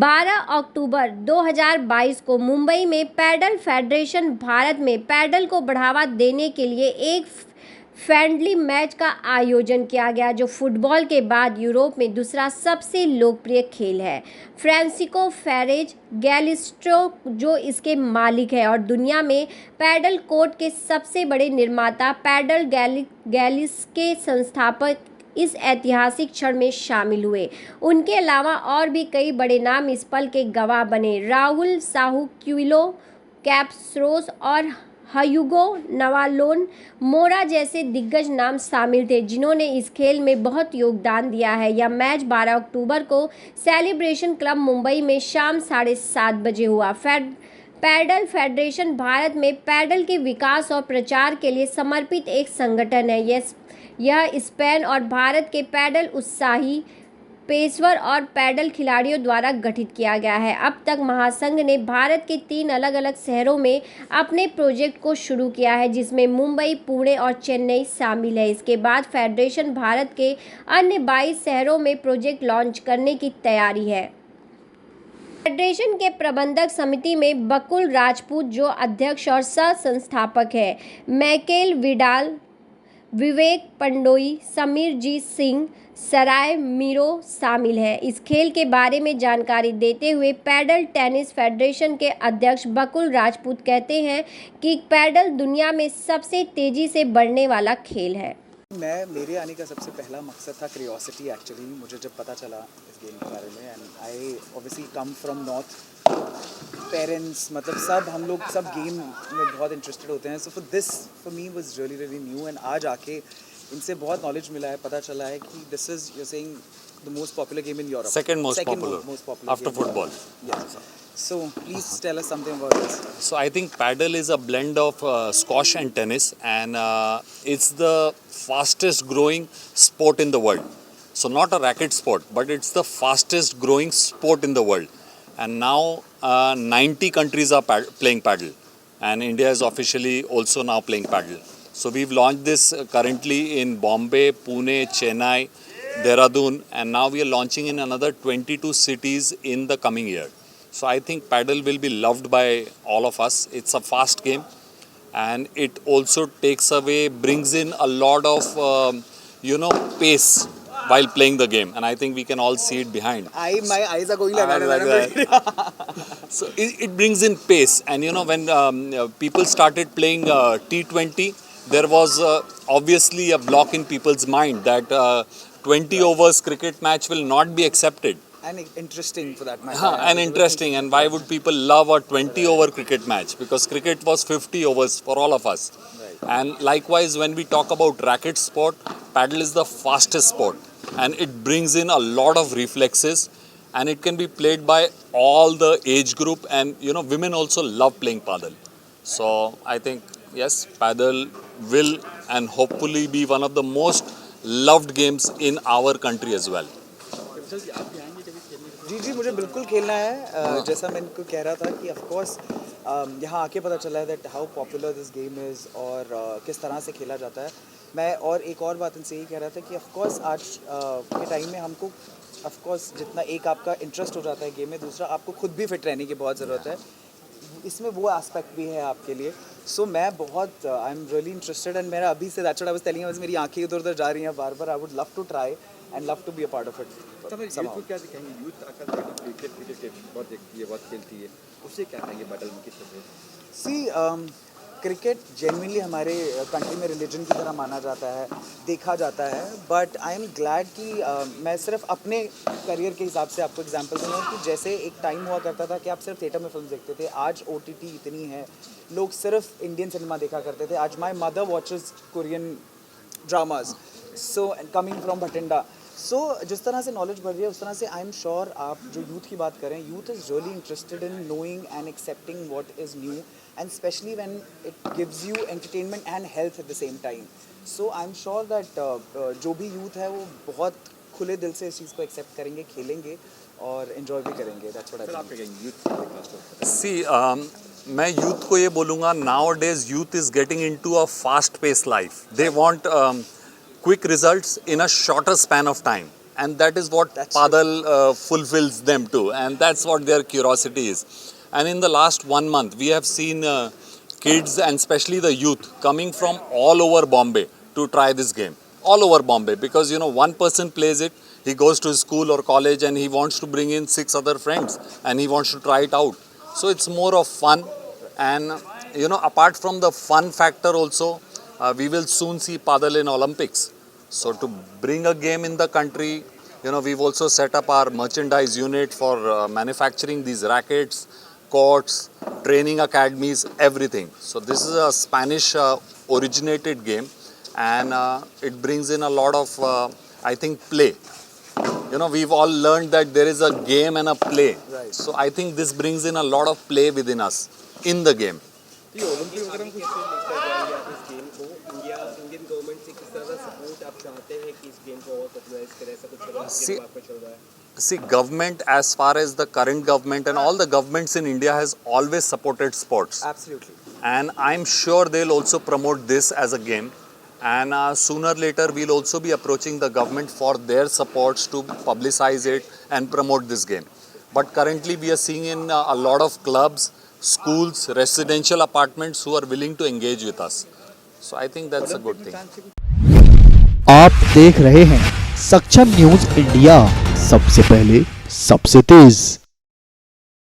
12 अक्टूबर 2022 को मुंबई में pedal federation Bharat में पैडल को बढ़ावा देने के लिए एक फ्रेंडली मैच का आयोजन किया गया, जो फुटबॉल के बाद यूरोप में दूसरा सबसे लोकप्रिय खेल है। फ्रांसिस्को फेरेज गैलिस्ट्रो जो इसके मालिक है और दुनिया में पैडल कोर्ट के सबसे बड़े निर्माता पैडल गैलिस के संस्थापक इस ऐतिहासिक क्षण में शामिल हुए। उनके अलावा और भी कई बड़े नाम इस पल के गवाह बने। राहुल साहू क्विलो कैप्सरोस और ह्यूगो नवालोन मोरा जैसे दिग्गज नाम शामिल थे, जिन्होंने इस खेल में बहुत योगदान दिया है। यह मैच 12 अक्टूबर को सेलिब्रेशन क्लब मुंबई में शाम 7:30 बजे हुआ। पैडल फेडरेशन भारत में पैडल के विकास और प्रचार के लिए समर्पित एक संगठन है। यह स्पेन और भारत के पैडल उत्साही पेशेवर और पैडल खिलाड़ियों द्वारा गठित किया गया है। अब तक महासंघ ने भारत के 3 अलग अलग शहरों में अपने प्रोजेक्ट को शुरू किया है, जिसमें मुंबई, पुणे और चेन्नई शामिल है। इसके बाद फेडरेशन भारत के अन्य 22 शहरों में प्रोजेक्ट लॉन्च करने की तैयारी है। फेडरेशन के प्रबंधक समिति में बकुल राजपूत जो अध्यक्ष और सह संस्थापक है, मैकेल विडाल, विवेक पंडोई, समीर जीत सिंह, सराय मीरो शामिल हैं। इस खेल के बारे में जानकारी देते हुए पैडल टेनिस फेडरेशन के अध्यक्ष बकुल राजपूत कहते हैं कि पैडल दुनिया में सबसे तेजी से बढ़ने वाला खेल है। मेरे आने का सबसे पहला मकसद था क्यूरियोसिटी। एक्चुअली मुझे जब पता चला इस गेम के बारे में, and I obviously come from north, parents मतलब सब हम लोग सब गेम में बहुत इंटरेस्टेड होते हैं। So for me was really new, and आज आके इनसे बहुत नॉलेज मिला है, पता चला है कि this is you saying the most popular game in Europe, second most popular after football. Yeah. So please tell us something about this. So I think paddle is a blend of squash and tennis, and it's the fastest growing sport in the world. So not a racket sport, but it's the fastest growing sport in the world. And now 90 countries are playing paddle, and India is officially also now playing paddle. So we've launched this currently in Bombay, Pune, Chennai, Dehradun, and now we are launching in another 22 cities in the coming year. So I think paddle will be loved by all of us. It's a fast game, and it also brings in a lot of pace while playing the game, and I think we can all see it behind. My eyes are going like that. So it brings in pace, and when people started playing T20, there was obviously a block in people's mind that 20 overs cricket match will not be accepted. And interesting for that matter. And why would people love a 20 over cricket match? Because cricket was 50 overs for all of us. Right. And likewise, when we talk about racket sport, paddle is the fastest sport, and it brings in a lot of reflexes, and it can be played by all the age group, and women also love playing paddle. So I think yes, paddle will and hopefully be one of the most loved games in our country as well. जी मुझे बिल्कुल खेलना है। जैसा मैं इनको कह रहा था कि ऑफ कोर्स यहाँ आके पता चला है that how popular this game is और किस तरह से खेला जाता है। मैं और एक और बात इनसे यही कह रहा था कि ऑफ कोर्स आज के टाइम में हमको ऑफ कोर्स जितना एक आपका इंटरेस्ट हो जाता है गेम में, दूसरा आपको खुद भी फिट रहने की बहुत ज़रूरत है। इसमें वो एस्पेक्ट भी है आपके लिए। सो मैं बहुत I am really interested, and मेरा अभी से that's what I was telling, मेरी आंखें इधर उधर जा रही हैं बार बार। I would love to try and love to be a part of it. Youth को क्या दिखाएंगे? यूथ आकर क्रिकेट बहुत खेलती है, उससे क्या कहेंगे बैटल में किस तरह? सी क्रिकेट जेन्युइनली हमारे कंट्री में रिलीजन की तरह माना जाता है, देखा जाता है, बट आई एम ग्लैड कि मैं सिर्फ अपने करियर के हिसाब से आपको एग्जांपल दूँगा कि जैसे एक टाइम हुआ करता था कि आप सिर्फ थिएटर में फिल्म देखते थे, आज OTT इतनी है, लोग सिर्फ इंडियन सिनेमा देखा करते थे। आज my mother watches Korean dramas, so coming from Bathinda. So जिस तरह से नॉलेज बढ़ रही है उस तरह से आई एम श्योर आप जो यूथ की बात करें, youth is really interested in knowing and accepting what is new, and specially when it gives you entertainment and health at the same time. So I am sure that जो भी youth है वो बहुत खुले दिल से इस चीज़ को एक्सेप्ट करेंगे, खेलेंगे और एंजॉय भी करेंगे। That's what I think. Youth see मैं यूथ को ये बोलूँगा, nowadays youth is getting into a fast pace life. They want quick results in a shorter span of time, and that is what Padel fulfills them too, and that's what their curiosity is. And in the last 1 month, we have seen kids and especially the youth coming from all over Bombay to try this game. All over Bombay, because one person plays it, he goes to his school or college and he wants to bring in 6 other friends and he wants to try it out. So it's more of fun, and apart from the fun factor also, we will soon see Padel in Olympics. So to bring a game in the country, we've also set up our merchandise unit for manufacturing these rackets, courts, training academies, everything. So this is a Spanish originated game, and it brings in a lot of, I think, play. We've all learned that there is a game and a play. Right. So I think this brings in a lot of play within us in the game. ये Olympic वगैरह में कैसे लेकर जाएंगे आप इस game को? Indian government से किस तरह का सपोर्ट आप चाहते हैं कि इस गेम को और पॉपुलराइज करें, ऐसा कुछ आपके दिमाग में चल रहा है? See, government, as far as the current government and all the governments in India has always supported sports. Absolutely. And I'm sure they'll also promote this as a game. And sooner or later, we'll also be approaching the government for their supports to publicize it and promote this game. But currently, we are seeing in a lot of clubs, schools, residential apartments who are willing to engage with us. So I think that's a good thing. आप देख रहे हैं सक्षम news India, सबसे पहले सबसे तेज।